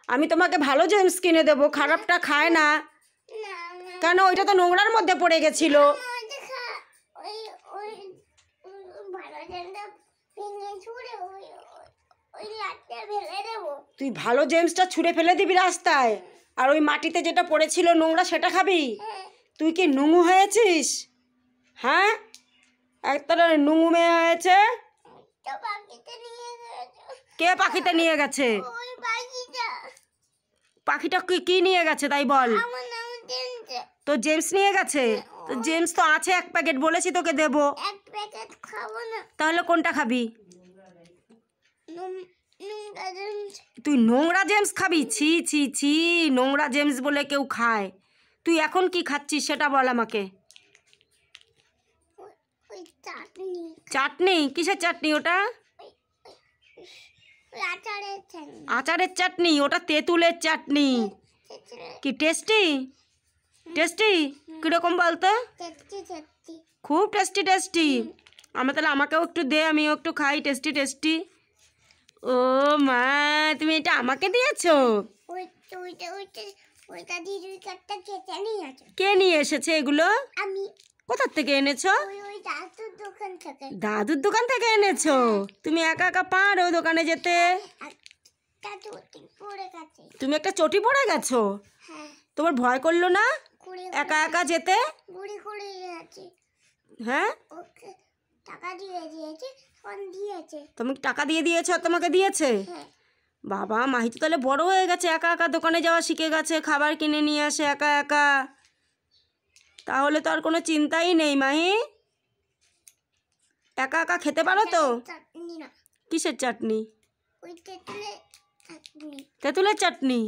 আমি তোমাকে ভালো জেমস কিনে দেবো, খারাপটা খায় না। কেন? ওইটা তো নোংরার মধ্যে পড়ে গেছিল। তুই ভালো জেমসটা ছুঁড়ে ফেলে দিবি রাস্তায়, আর ওই মাটিতে যেটা পড়েছিল নোংরা সেটা খাবি? তুই কি নুঙু হয়েছিস? হ্যাঁ, একটা নুঙু মেয়ে হয়েছে। কে পাখিতে নিয়ে গেছে? পাখিটা কি নিয়ে গেছে তাই বল। তো জেমস নিয়ে গেছে? তো জেমস তো আছে এক প্যাকেট, বলেছি তোকে দেবো। তাহলে কোনটা খাবি? তুই নোংরা জেমস খাবি? ছি ছি ছি, নোংরা জেমস বলে কেউ খায়? তুই এখন কি খাচ্ছিস সেটা বল আমাকে। চাটনি? কিসের চাটনি ওটা? আচারের চাটনি? ওটা তেঁতুলের চাটনি। কি টেস্টি? টেস্টি কিরকম বলতো? খুব টেস্টি টেস্টি। তাহলে আমাকেও একটু দে, আমিও একটু খাই টেস্টি টেস্টি। ও মা, তুমি এটা আমাকে দিয়েছো? কে নিয়ে এসেছে এগুলো? কোথা থেকে এনেছো? দাদুর দোকান থেকে এনেছো? তুমি একা একা পারো দোকানে যেতে? তুমি একটা চটি পড়ে গেছো? তোমার ভয় করলো না একা একা যেতে? হ্যাঁ, তুমি টাকা দিয়ে দিয়েছো? তোমাকে দিয়েছে? বাবা, মাহি তো তাহলে বড় হয়ে গেছে, একা একা দোকানে যাওয়া শিখে গেছে, খাবার কিনে নিয়ে আসে একা একা। তাহলে তো আর কোনো চিন্তাই নেই মাহি, একা একা খেতে পারো তো। কিসের চাটনি? তেঁতুলের চাটনি?